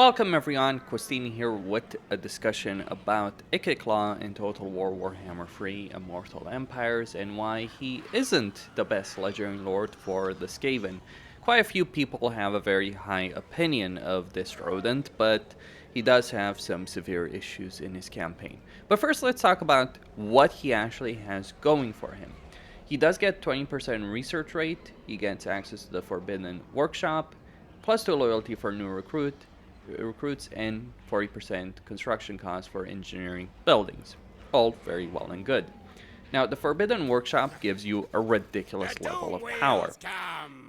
Welcome everyone, Questini here with a discussion about Ikit in Total War Warhammer 3 Immortal Empires and why he isn't the best Legendary Lord for the Skaven. Quite a few people have a very high opinion of this rodent, but he does have some severe issues in his campaign. But first let's talk about what he actually has going for him. He does get 20% research rate, he gets access to the Forbidden Workshop, +2 loyalty for new recruits, and 40% construction costs for engineering buildings. All very well and good. Now, the Forbidden Workshop gives you a ridiculous level of power.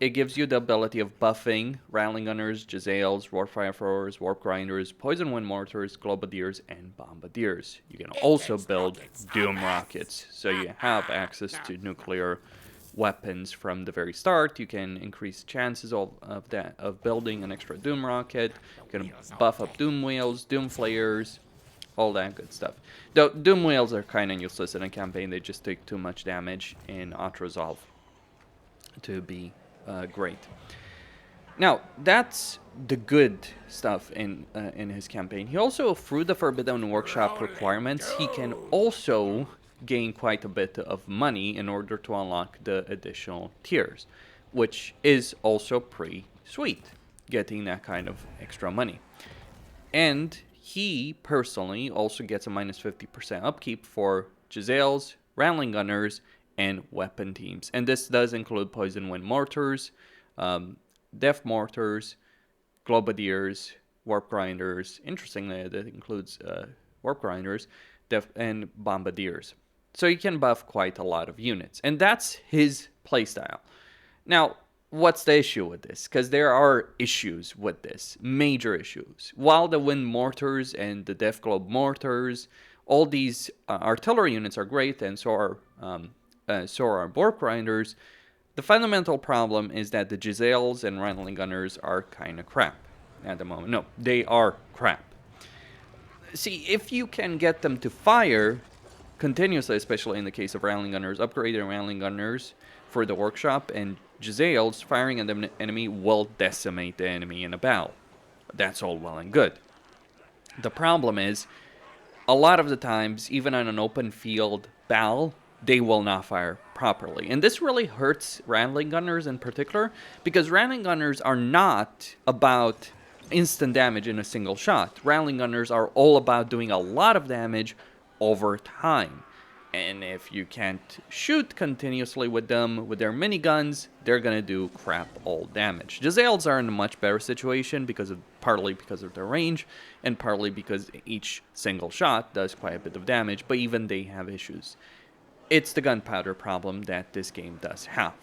It gives you the ability of buffing Rattling Gunners, Jezzails, Warfire Throwers, Warp Grinders, Poison Wind Mortars, Globadiers, and Bombardiers. You can also build Doom Rockets, so you have access to nuclear weapons from the very start. You can increase chances of building an extra Doom Rocket. You can buff up Doom Wheels, Doom Flayers, all that good stuff. Though Doom Wheels are kind of useless in a campaign, they just take too much damage in auto-resolve to be great. Now, that's the good stuff in his campaign. He also, through the Forbidden Workshop requirements, he can also gain quite a bit of money in order to unlock the additional tiers, which is also pretty sweet, getting that kind of extra money. And he personally also gets a -50% upkeep for Jezzails, Rattling Gunners, and weapon teams. And this does include Poison Wind Mortars, Death Mortars, Globadiers, Warp Grinders. Interestingly, that includes Warp Grinders, and Bombardiers. So you can buff quite a lot of units. And that's his playstyle. Now, what's the issue with this? Because there are issues with this. Major issues. While the Wind Mortars and the Death Globe Mortars, all these artillery units are great, and so are Warp Grinders, the fundamental problem is that the Jezzails and Rattling Gunners are kind of crap at the moment. No, they are crap. See, if you can get them to fire continuously, especially in the case of Rattling Gunners, upgraded Rattling Gunners for the workshop, and Jezzails, firing at the enemy will decimate the enemy in a battle. That's all well and good. The problem is, a lot of the times, even on an open field battle, they will not fire properly. And this really hurts Rattling Gunners in particular, because Rattling Gunners are not about instant damage in a single shot. Rattling Gunners are all about doing a lot of damage over time. And if you can't shoot continuously with them, with their miniguns, they're gonna do crap all damage. Jezzails are in a much better situation partly because of their range, and partly because each single shot does quite a bit of damage, but even they have issues. It's the gunpowder problem that this game does have.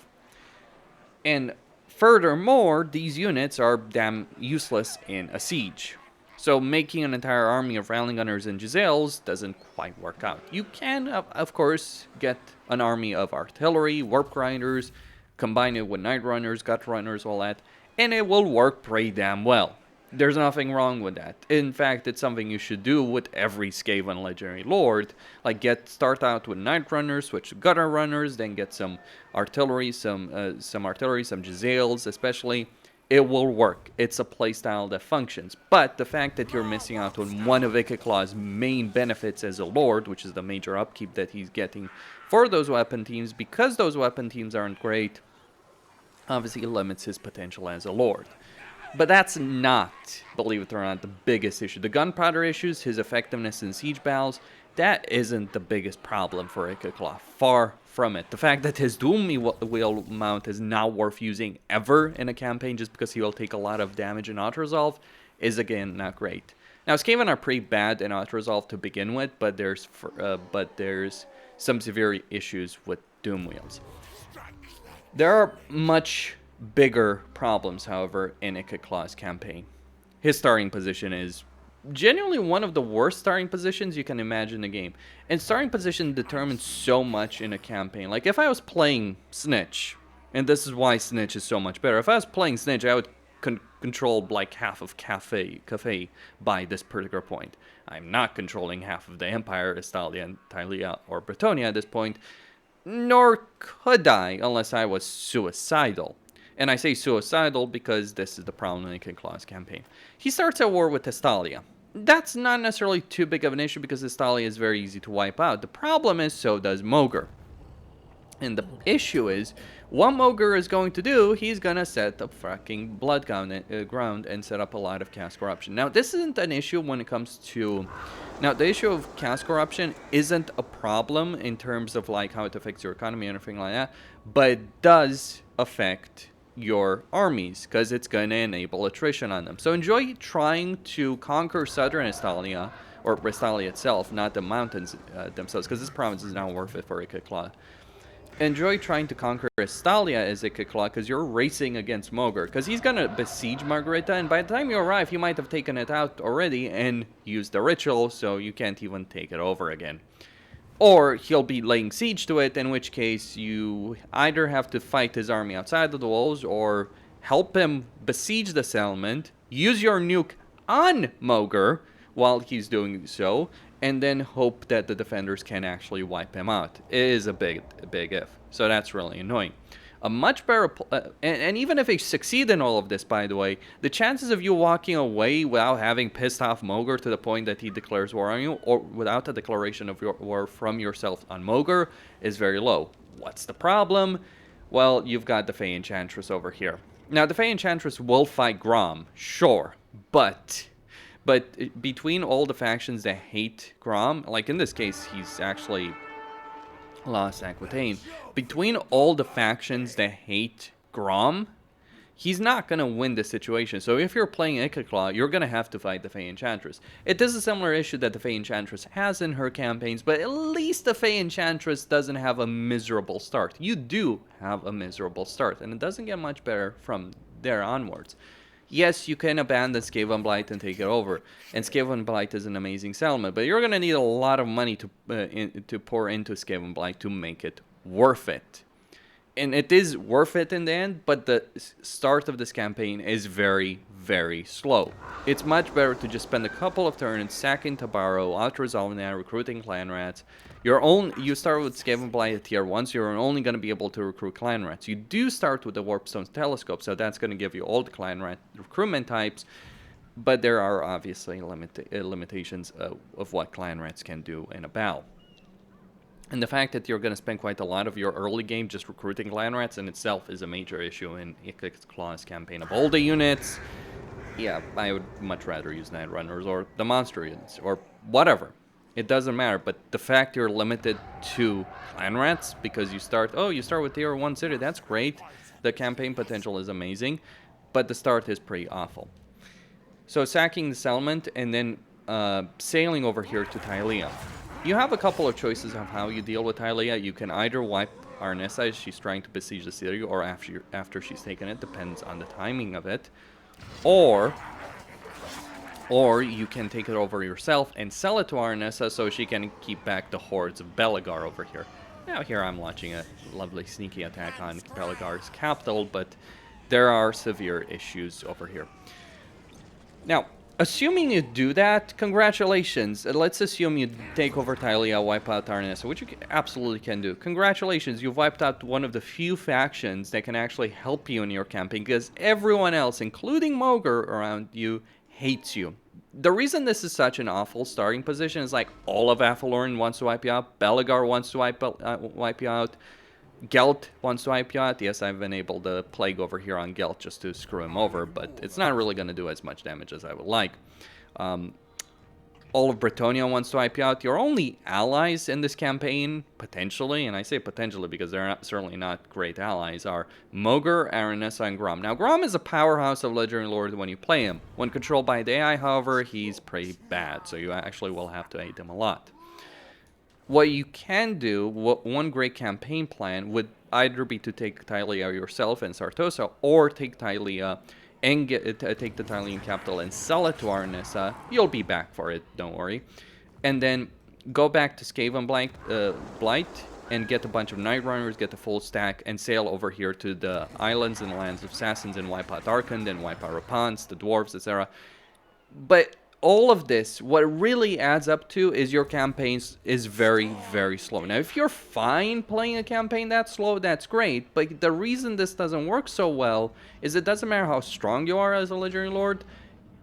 And furthermore, these units are damn useless in a siege. So making an entire army of Rattling Gunners and Jezzails doesn't quite work out. You can, of course, get an army of artillery, Warp Grinders, combine it with Night Runners, Gut Runners, all that, and it will work pretty damn well. There's nothing wrong with that. In fact, it's something you should do with every Skaven Legendary Lord. Like, start out with Night Runners, switch to Gutter Runners, then get some artillery, some Jezzails especially. It will work. It's a playstyle that functions. But the fact that you're missing out on one of Ikit's main benefits as a Lord, which is the major upkeep that he's getting for those weapon teams, because those weapon teams aren't great, obviously limits his potential as a Lord. But that's not, believe it or not, the biggest issue. The gunpowder issues, his effectiveness in siege battles, that isn't the biggest problem for Ikit. Far from it. The fact that his Doom Wheel mount is not worth using ever in a campaign just because he will take a lot of damage in auto-resolve is, again, not great. Now, Skaven are pretty bad in auto-resolve to begin with, but there's some severe issues with Doom Wheels. There are much bigger problems, however, in Ikit's campaign. His starting position is genuinely one of the worst starting positions you can imagine in the game. And starting position determines so much in a campaign. Like, if I was playing Snitch, and this is why Snitch is so much better, if I was playing Snitch, I would control like half of Cafe by this particular point. I'm not controlling half of the Empire, Estalia, Tylea, or Bretonia at this point, nor could I unless I was suicidal. And I say suicidal because this is the problem in Ikit Claw's campaign. He starts a war with Estalia. That's not necessarily too big of an issue because Estalia is very easy to wipe out. The problem is so does Mogr. And the issue is, what Mogr is going to do, he's going to set up fucking blood ground and set up a lot of cast corruption. Now, this isn't an issue when it comes to... Now, the issue of cast corruption isn't a problem in terms of like how it affects your economy or anything like that, but it does affect your armies because it's going to enable attrition on them. So enjoy trying to conquer southern Estalia, or Estalia itself, not the mountains themselves, because this province is not worth it for Ikit Claw. Enjoy trying to conquer Estalia as Ikit Claw because you're racing against Mogr, because he's going to besiege Margarita, and by the time you arrive, he might have taken it out already and used the ritual, so you can't even take it over again. Or he'll be laying siege to it, in which case you either have to fight his army outside of the walls or help him besiege the settlement, use your nuke on Mogr while he's doing so, and then hope that the defenders can actually wipe him out. It is a big if. So that's really annoying. A much better... and even if they succeed in all of this, by the way, the chances of you walking away without having pissed off Mogr to the point that he declares war on you, or without a declaration of war from yourself on Mogr, is very low. What's the problem? Well, you've got the Fey Enchantress over here. Now, the Fey Enchantress will fight Grom, sure, but between all the factions that hate Grom, like in this case, he's actually lost Aquitaine. Between all the factions that hate Grom, he's not going to win the situation. So if you're playing Ikit Claw, you're going to have to fight the Fey Enchantress. It is a similar issue that the Fey Enchantress has in her campaigns, but at least the Fey Enchantress doesn't have a miserable start. You do have a miserable start, and it doesn't get much better from there onwards. Yes, you can abandon Skaven Blight and take it over, and Skaven Blight is an amazing settlement, but you're going to need a lot of money to pour into Skaven Blight to make it worth it. And it is worth it in the end, but the start of this campaign is very, very slow. It's much better to just spend a couple of turns sacking Tabaro, out-resolving that, recruiting clan rats. You start with Skaven Blight at tier 1, so you're only going to be able to recruit clan rats. You do start with the Warpstone Telescope, so that's going to give you all the clan rat recruitment types, but there are obviously limitations of what clan rats can do in a battle. And the fact that you're going to spend quite a lot of your early game just recruiting clan rats in itself is a major issue in Ikit Claw's campaign. Of all the units, yeah, I would much rather use Night Runners or the monster units or whatever. It doesn't matter, but the fact you're limited to clan rats because you start with tier 1 city, that's great. The campaign potential is amazing, but the start is pretty awful. So sacking the settlement and then sailing over here to Tylea. You have a couple of choices of how you deal with Tylea. You can either wipe Arnessa as she's trying to besiege the city, or after she's taken it, depends on the timing of it. Or you can take it over yourself and sell it to Arnessa so she can keep back the hordes of Belegar over here. Now here I'm launching a lovely sneaky attack on Belegar's capital, but there are severe issues over here. Now, assuming you do that, congratulations. Let's assume you take over Tylea, wipe out Arnessa, which you absolutely can do. Congratulations, you've wiped out one of the few factions that can actually help you in your campaign, because everyone else, including Mogr around you, hates you. The reason this is such an awful starting position is like all of Athaloran wants to wipe you out, Belegar wants to wipe you out, Gelt wants to wipe you out. Yes, I've enabled the plague over here on Gelt just to screw him over, but it's not really going to do as much damage as I would like. All of Bretonnia wants to wipe you out. Your only allies in this campaign, potentially, and I say potentially because they're certainly not great allies, are Mogr, Arnessa, and Grom. Now, Grom is a powerhouse of Legendary Lord when you play him. When controlled by the AI, however, he's pretty bad, so you actually will have to hate him a lot. What you can do, one great campaign plan would either be to take Tylea yourself and Sartosa, or take Tylea and take the Tylean capital and sell it to Arnessa. You'll be back for it, don't worry. And then go back to Skaven Blight and get a bunch of Night Runners, get the full stack, and sail over here to the islands and lands of Sassans and wipe out Arkand and wipe out Rapans, the dwarves, etc. But all of this, what it really adds up to is your campaigns is very, very slow. Now, if you're fine playing a campaign that slow, that's great. But the reason this doesn't work so well is it doesn't matter how strong you are as a Legendary Lord.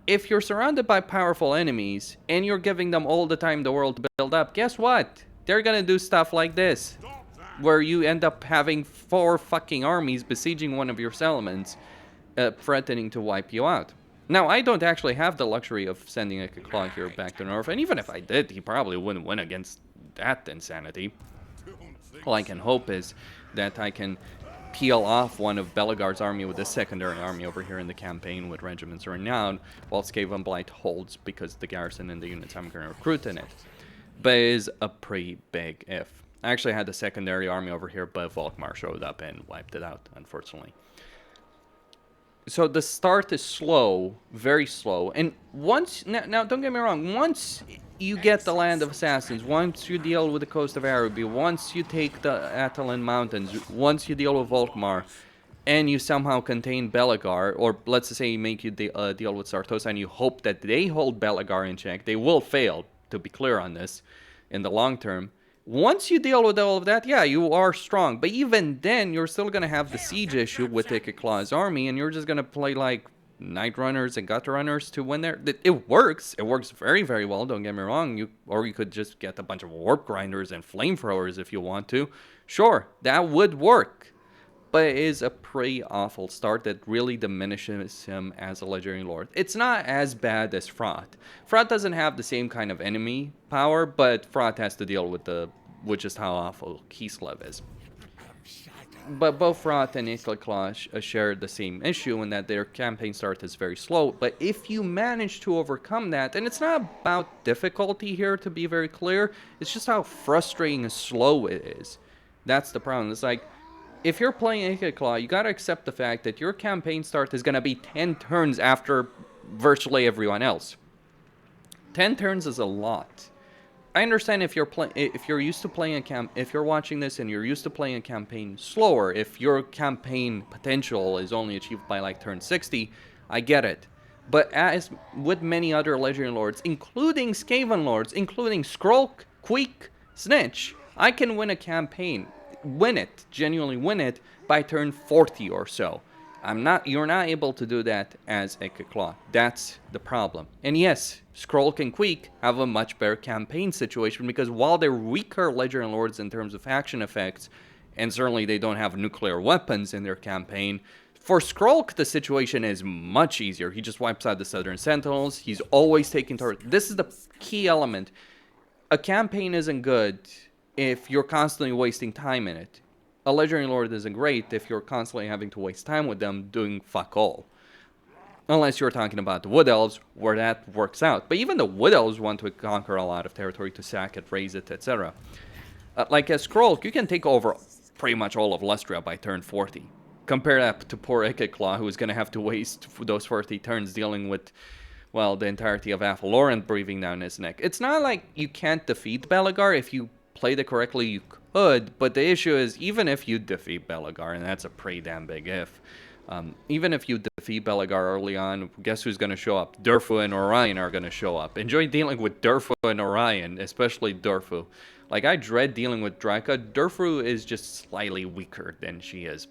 If you're surrounded by powerful enemies and you're giving them all the time in the world to build up, guess what? They're gonna do stuff like this, where you end up having 4 fucking armies besieging one of your settlements, threatening to wipe you out. Now, I don't actually have the luxury of sending Ikit Claw here back to North, and even if I did, he probably wouldn't win against that insanity. All I can hope is that I can peel off one of Belegar's army with a secondary army over here in the campaign with Regiments Renowned, while Skaven Blight holds because the garrison and the units I'm going to recruit in it. But it is a pretty big if. I actually had the secondary army over here, but Volkmar showed up and wiped it out, unfortunately. So the start is slow, very slow, and once, now don't get me wrong, once you get the Land of Assassins, once you deal with the coast of Araby, once you take the Atalan Mountains, once you deal with Volkmar, and you somehow contain Belegar, or let's say you make you deal with Sartosa, and you hope that they hold Belegar in check, they will fail, to be clear on this, in the long term. Once you deal with all of that, yeah, you are strong. But even then, you're still going to have the siege issue with Ikit Claw's army, and you're just going to play like Night Runners and Gutter Runners to win there. It works. It works very, very well, don't get me wrong. Or you could just get a bunch of Warp Grinders and Flamethrowers if you want to. Sure, that would work. But it is a pretty awful start that really diminishes him as a Legendary Lord. It's not as bad as Fraught. Fraught doesn't have the same kind of enemy power, but Fraught has to deal with just how awful Kislev is. But both Fraught and Ikit Claw share the same issue in that their campaign start is very slow. But if you manage to overcome that, and it's not about difficulty here to be very clear, it's just how frustrating and slow it is. That's the problem. It's like, if you're playing Ikit Claw, you gotta accept the fact that your campaign start is gonna be 10 turns after virtually everyone else. 10 turns is a lot. I understand if you're used to playing if you're watching this and you're used to playing a campaign slower, if your campaign potential is only achieved by like turn 60, I get it. But as with many other Legendary Lords, including Skaven Lords, including Skrulk, Queek, Snitch, I can win a campaign. Genuinely win it by turn 40 or so. You're not able to do that as Ikit Claw. That's the problem. And yes, Skrulk and Queek have a much better campaign situation because while they're weaker Legendary Lords in terms of action effects, and certainly they don't have nuclear weapons in their campaign, for Skrulk the situation is much easier. He just wipes out the Southern Sentinels. He's always taking turrets. This is the key element. A campaign isn't good if you're constantly wasting time in it. A Legendary Lord isn't great if you're constantly having to waste time with them doing fuck all. Unless you're talking about the Wood Elves, where that works out. But even the Wood Elves want to conquer a lot of territory to sack it, raise it, etc. Like as Skrulk, you can take over pretty much all of Lustria by turn 40. Compare that to poor Ikit Claw, who is going to have to waste those 40 turns dealing with, well, the entirety of Lorem breathing down his neck. It's not like you can't defeat Belegar. If you played it correctly, you could, but the issue is, even if you defeat Belegar, and that's a pretty damn big if, even if you defeat Belegar early on, guess who's going to show up? Durfu and Orion are going to show up. Enjoy dealing with Durfu and Orion, especially Durfu. Like, I dread dealing with Draka. Durfu is just slightly weaker than she is,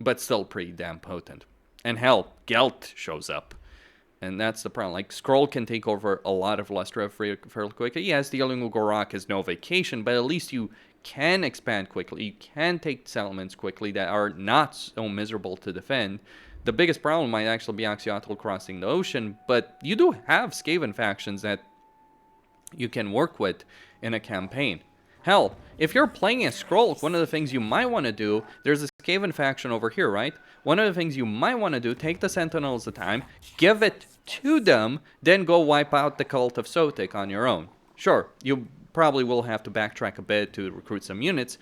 but still pretty damn potent. And hell, Gelt shows up. And that's the problem. Like, Skrull can take over a lot of Lustria fairly quickly. Yes, dealing with Gorak is no vacation, but at least you can expand quickly. You can take settlements quickly that are not so miserable to defend. The biggest problem might actually be Axiotl crossing the ocean, but you do have Skaven factions that you can work with in a campaign. Hell, if you're playing a Skrull, one of the things you might want to do, there's a Skaven faction over here, right? One of the things you might want to do, take the Sentinels at a time, give it to them, then go wipe out the Cult of Sotik on your own. Sure, you probably will have to backtrack a bit to recruit some units,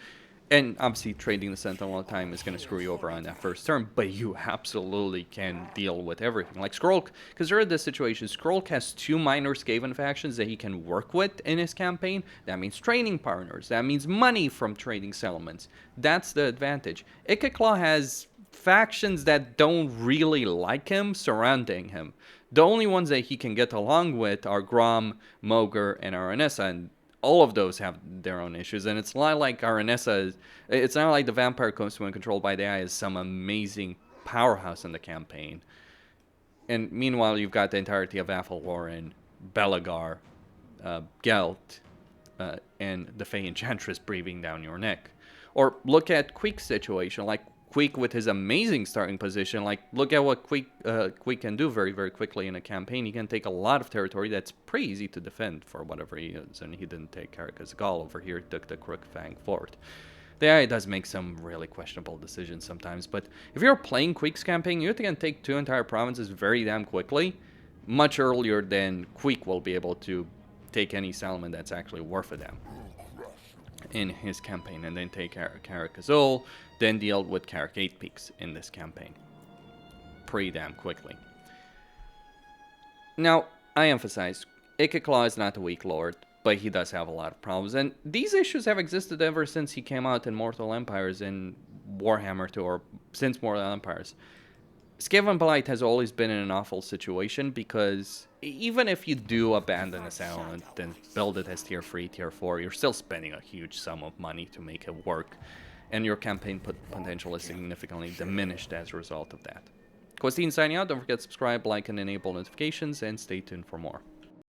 and obviously trading the Sentinel at a time is going to screw you over on that first turn, but you absolutely can deal with everything. Like Skrulk, because there are this situation, Skrulk has 2 minor Skaven factions that he can work with in his campaign. That means training partners, that means money from trading settlements. That's the advantage. Ikit Claw has factions that don't really like him surrounding him. The only ones that he can get along with are Grom, Mogr, and Aranessa, and all of those have their own issues. And it's not like it's not like the Vampire Coast, when controlled by the AI, is some amazing powerhouse in the campaign. And meanwhile, you've got the entirety of Athelwarren, Belagar, Gelt, and the Fey Enchantress breathing down your neck. Or look at Queek's situation, like Queek with his amazing starting position. Like, look at what Queek can do very, very quickly in a campaign. He can take a lot of territory that's pretty easy to defend for whatever he is. And he didn't take Caracas Gaul over here, he took the Crookfang Fort. The AI does make some really questionable decisions sometimes, but if you're playing Queek's campaign, you can take 2 entire provinces very damn quickly, much earlier than Queek will be able to take any settlement that's actually worth a damn in his campaign, and then take Caracazol, then deal with Carac 8 Peaks in this campaign pretty damn quickly. Now, I emphasize, Ikit Claw is not a weak lord, but he does have a lot of problems, and these issues have existed ever since he came out in Mortal Empires in Warhammer 2, or since Mortal Empires. Skaven Blight has always been in an awful situation, because even if you do abandon a settlement and build it as tier 3, tier 4, you're still spending a huge sum of money to make it work, and your campaign potential is significantly diminished as a result of that. Questine signing out. Don't forget to subscribe, like, and enable notifications, and stay tuned for more.